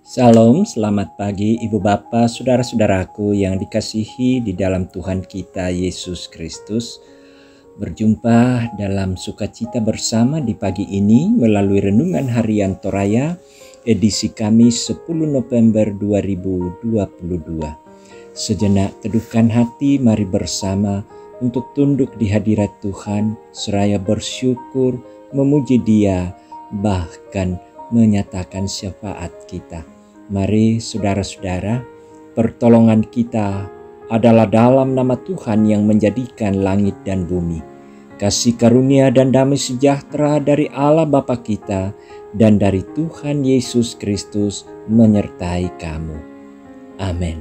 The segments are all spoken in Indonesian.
Salam, selamat pagi Ibu Bapa, saudara-saudaraku yang dikasihi di dalam Tuhan kita Yesus Kristus. Berjumpa dalam sukacita bersama di pagi ini melalui Renungan Harian Toraya edisi Kamis 10 November 2022. Sejenak teduhkan hati, mari bersama untuk tunduk di hadirat Tuhan, seraya bersyukur, memuji Dia, bahkan menyatakan syafaat kita. Mari saudara-saudara, pertolongan kita adalah dalam nama Tuhan yang menjadikan langit dan bumi. Kasih karunia dan damai sejahtera dari Allah Bapa kita dan dari Tuhan Yesus Kristus menyertai kamu. Amin.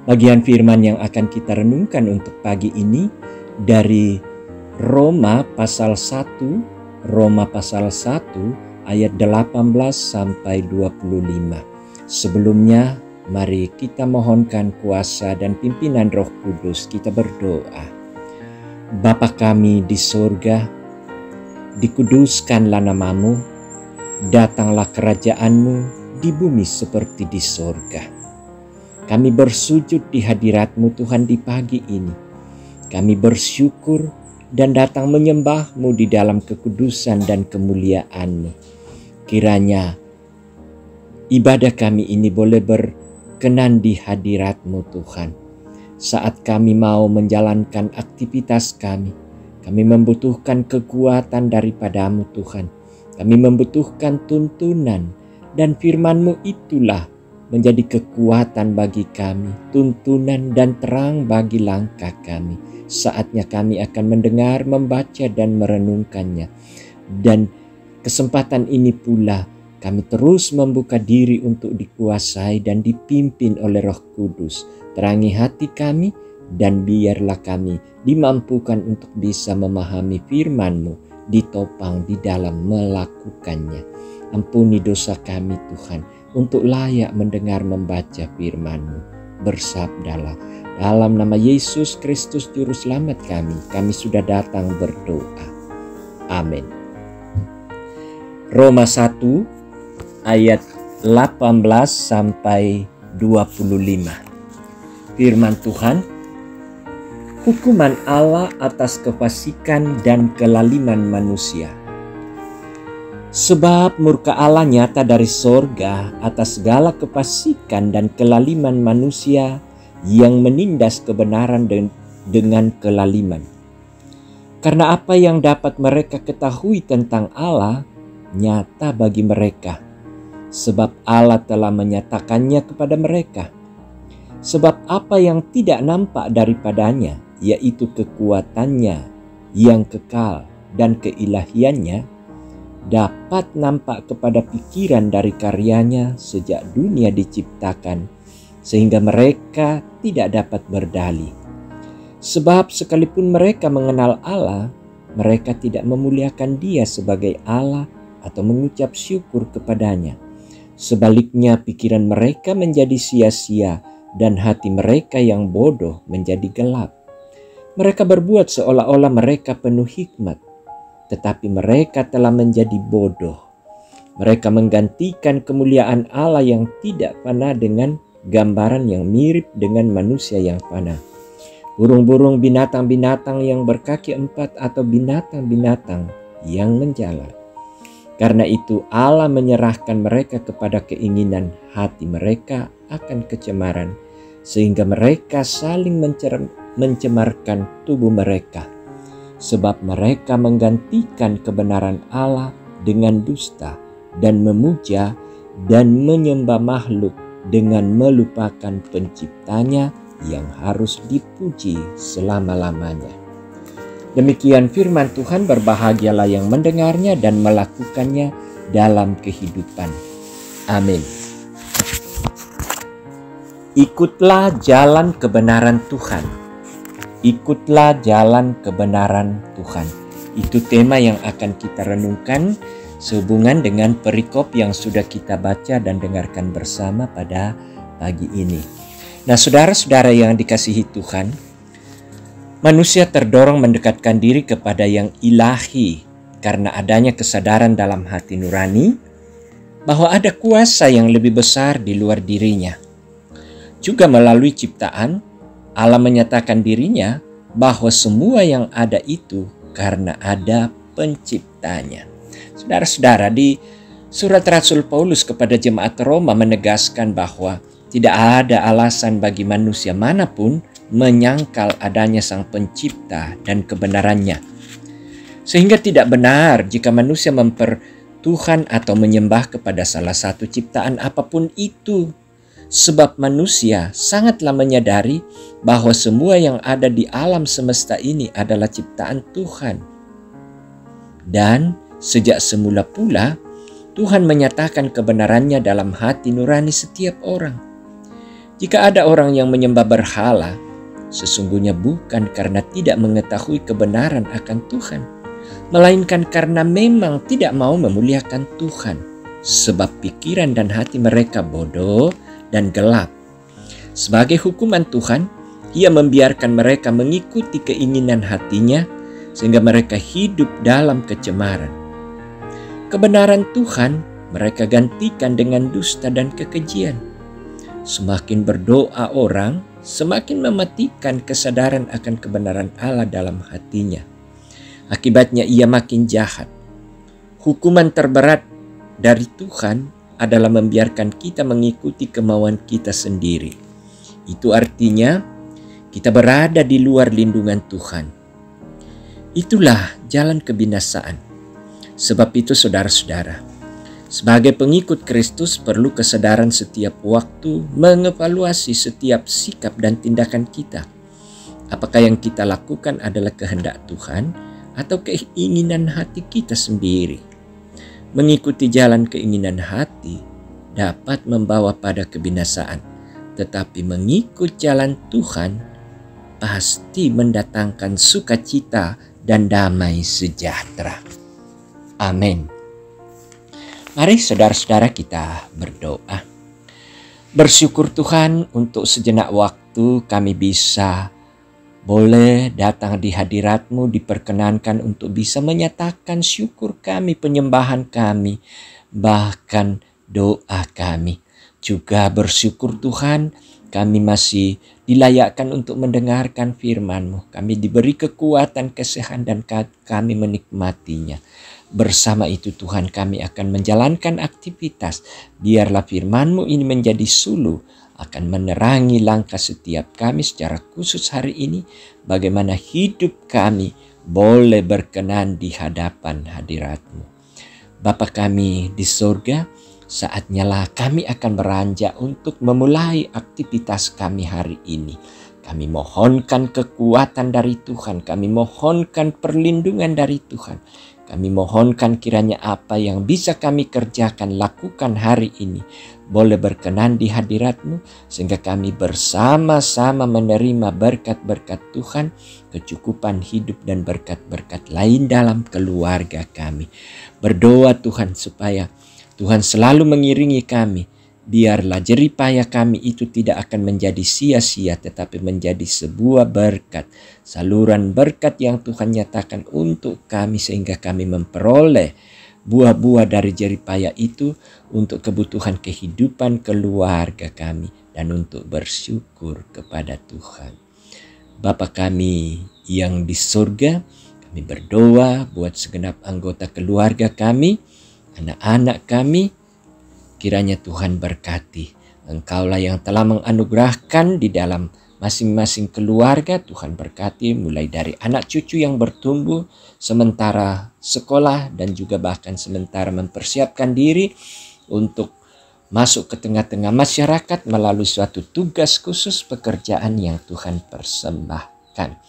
Bagian firman yang akan kita renungkan untuk pagi ini dari Roma pasal 1 ayat 18 sampai 25. Sebelumnya, mari kita mohonkan kuasa dan pimpinan Roh Kudus. Kita berdoa. Bapa kami di surga, dikuduskanlah namamu, datanglah kerajaanmu di bumi seperti di surga. Kami bersujud di hadirat-Mu Tuhan di pagi ini. Kami bersyukur dan datang menyembah-Mu di dalam kekudusan dan kemuliaan-Mu. Kiranya ibadah kami ini boleh berkenan di hadirat-Mu Tuhan. Saat kami mau menjalankan aktivitas kami membutuhkan kekuatan daripada-Mu Tuhan. Kami membutuhkan tuntunan dan firman-Mu itulah menjadi kekuatan bagi kami, tuntunan dan terang bagi langkah kami. Saatnya kami akan mendengar, membaca dan merenungkannya. Dan kesempatan ini pula kami terus membuka diri untuk dikuasai dan dipimpin oleh Roh Kudus. Terangi hati kami dan biarlah kami dimampukan untuk bisa memahami firman-Mu, ditopang di dalam melakukannya. Ampuni dosa kami Tuhan, untuk layak mendengar membaca firman-Mu. Bersabdalah, dalam nama Yesus Kristus Juru Selamat kami sudah datang berdoa. Amin. Roma 1 ayat 18 sampai 25. Firman Tuhan, hukuman Allah atas kefasikan dan kelaliman manusia. Sebab murka Allah nyata dari sorga atas segala kefasikan dan kelaliman manusia yang menindas kebenaran dengan kelaliman. Karena apa yang dapat mereka ketahui tentang Allah nyata bagi mereka, sebab Allah telah menyatakannya kepada mereka. Sebab apa yang tidak nampak daripadanya, yaitu kekuatannya yang kekal dan keilahiannya, dapat nampak kepada pikiran dari karyanya sejak dunia diciptakan, sehingga mereka tidak dapat berdalih. Sebab sekalipun mereka mengenal Allah, mereka tidak memuliakan Dia sebagai Allah atau mengucap syukur kepadanya. Sebaliknya pikiran mereka menjadi sia-sia dan hati mereka yang bodoh menjadi gelap. Mereka berbuat seolah-olah mereka penuh hikmat, tetapi mereka telah menjadi bodoh. Mereka menggantikan kemuliaan Allah yang tidak fana dengan gambaran yang mirip dengan manusia yang fana. Burung-burung, binatang-binatang yang berkaki empat atau binatang-binatang yang menjalar. Karena itu Allah menyerahkan mereka kepada keinginan hati mereka akan kecemaran, sehingga mereka saling mencemarkan tubuh mereka. Sebab mereka menggantikan kebenaran Allah dengan dusta dan memuja dan menyembah makhluk dengan melupakan penciptanya yang harus dipuji selama-lamanya. Demikian firman Tuhan, berbahagialah yang mendengarnya dan melakukannya dalam kehidupan. Amin. Ikutlah jalan kebenaran Tuhan. Ikutlah jalan kebenaran Tuhan. Itu tema yang akan kita renungkan sehubungan dengan perikop yang sudah kita baca dan dengarkan bersama pada pagi ini. Nah, saudara-saudara yang dikasihi Tuhan, manusia terdorong mendekatkan diri kepada yang ilahi karena adanya kesadaran dalam hati nurani bahwa ada kuasa yang lebih besar di luar dirinya. Juga melalui ciptaan, Allah menyatakan dirinya bahwa semua yang ada itu karena ada penciptanya. Saudara-saudara, di surat Rasul Paulus kepada jemaat Roma menegaskan bahwa tidak ada alasan bagi manusia manapun menyangkal adanya Sang Pencipta dan kebenarannya. Sehingga tidak benar jika manusia mempertuhan atau menyembah kepada salah satu ciptaan apapun itu. Sebab manusia sangatlah menyadari bahwa semua yang ada di alam semesta ini adalah ciptaan Tuhan. Dan sejak semula pula, Tuhan menyatakan kebenarannya dalam hati nurani setiap orang. Jika ada orang yang menyembah berhala, sesungguhnya bukan karena tidak mengetahui kebenaran akan Tuhan, melainkan karena memang tidak mau memuliakan Tuhan, sebab pikiran dan hati mereka bodoh dan gelap. Sebagai hukuman Tuhan, Ia membiarkan mereka mengikuti keinginan hatinya, sehingga mereka hidup dalam kecemaran. Kebenaran Tuhan mereka gantikan dengan dusta dan kekejian. Semakin berdoa orang, semakin mematikan kesadaran akan kebenaran Allah dalam hatinya. Akibatnya ia makin jahat. Hukuman terberat dari Tuhan adalah membiarkan kita mengikuti kemauan kita sendiri. Itu artinya kita berada di luar lindungan Tuhan. Itulah jalan kebinasaan. Sebab itu saudara-saudara, sebagai pengikut Kristus perlu kesadaran setiap waktu mengevaluasi setiap sikap dan tindakan kita. Apakah yang kita lakukan adalah kehendak Tuhan atau keinginan hati kita sendiri? Mengikuti jalan keinginan hati dapat membawa pada kebinasaan, tetapi mengikut jalan Tuhan pasti mendatangkan sukacita dan damai sejahtera. Amin. Mari saudara-saudara kita berdoa. Bersyukur Tuhan untuk sejenak waktu kami bisa boleh datang di hadirat-Mu, diperkenankan untuk bisa menyatakan syukur kami, penyembahan kami, bahkan doa kami. Juga bersyukur Tuhan, kami masih dilayakkan untuk mendengarkan firman-Mu. Kami diberi kekuatan, kesehatan, dan kami menikmatinya. Bersama itu Tuhan, kami akan menjalankan aktivitas. Biarlah firman-Mu ini menjadi suluh, akan menerangi langkah setiap kami secara khusus hari ini, bagaimana hidup kami boleh berkenan di hadapan hadirat-Mu. Bapa kami di surga, saatnya lah kami akan beranjak untuk memulai aktivitas kami hari ini. Kami mohonkan kekuatan dari Tuhan, kami mohonkan perlindungan dari Tuhan. Kami mohonkan kiranya apa yang bisa kami kerjakan, lakukan hari ini boleh berkenan di hadirat-Mu, sehingga kami bersama-sama menerima berkat-berkat Tuhan, kecukupan hidup dan berkat-berkat lain dalam keluarga kami. Berdoa Tuhan supaya Tuhan selalu mengiringi kami. Biarlah jeripaya kami itu tidak akan menjadi sia-sia, tetapi menjadi sebuah berkat, saluran berkat yang Tuhan nyatakan untuk kami, sehingga kami memperoleh buah-buah dari jeripaya itu untuk kebutuhan kehidupan keluarga kami dan untuk bersyukur kepada Tuhan. Bapa kami yang di surga, kami berdoa buat segenap anggota keluarga kami, anak-anak kami. Kiranya Tuhan berkati. Engkaulah yang telah menganugerahkan di dalam masing-masing keluarga. Tuhan berkati mulai dari anak cucu yang bertumbuh sementara sekolah dan juga bahkan sementara mempersiapkan diri untuk masuk ke tengah-tengah masyarakat melalui suatu tugas khusus pekerjaan yang Tuhan persembahkan.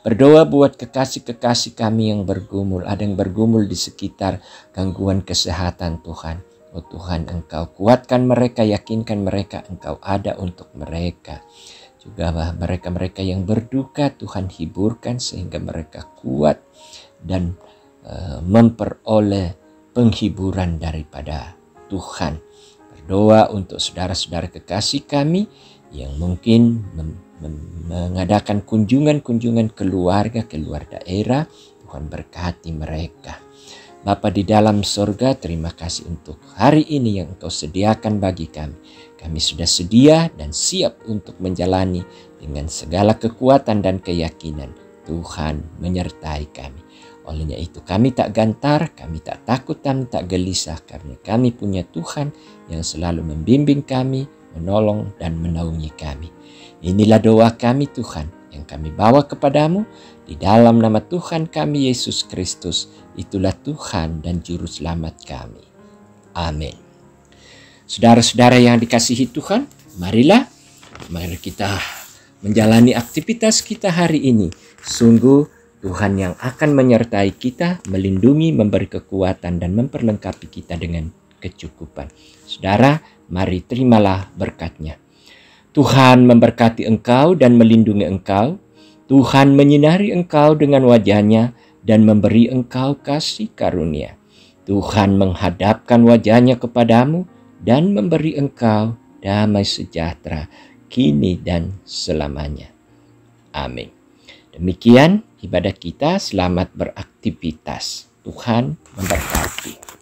Berdoa buat kekasih-kekasih kami yang bergumul. Ada yang bergumul di sekitar gangguan kesehatan Tuhan. Oh Tuhan, Engkau kuatkan mereka, yakinkan mereka Engkau ada untuk mereka. Juga mereka-mereka yang berduka, Tuhan hiburkan sehingga mereka kuat dan memperoleh penghiburan daripada Tuhan. Berdoa untuk saudara-saudara kekasih kami yang mungkin mengadakan kunjungan-kunjungan keluarga, keluar daerah. Tuhan berkati mereka. Bapa di dalam sorga, terima kasih untuk hari ini yang Engkau sediakan bagi kami. Kami sudah sedia dan siap untuk menjalani dengan segala kekuatan dan keyakinan. Tuhan menyertai kami. Olehnya itu kami tak gentar, kami tak takut, kami tak gelisah, karena kami punya Tuhan yang selalu membimbing kami, menolong dan menaungi kami. Inilah doa kami Tuhan yang kami bawa kepadamu di dalam nama Tuhan kami Yesus Kristus. Itulah Tuhan dan Juru Selamat kami. Amin. Saudara-saudara yang dikasihi Tuhan, mari kita menjalani aktivitas kita hari ini. Sungguh Tuhan yang akan menyertai kita, melindungi, memberi kekuatan dan memperlengkapi kita dengan kecukupan. Saudara, mari terimalah berkat-Nya. Tuhan memberkati engkau dan melindungi engkau. Tuhan menyinari engkau dengan wajah-Nya dan memberi engkau kasih karunia. Tuhan menghadapkan wajah-Nya kepadamu dan memberi engkau damai sejahtera kini dan selamanya. Amin. Demikian ibadah kita. Selamat beraktivitas. Tuhan memberkati.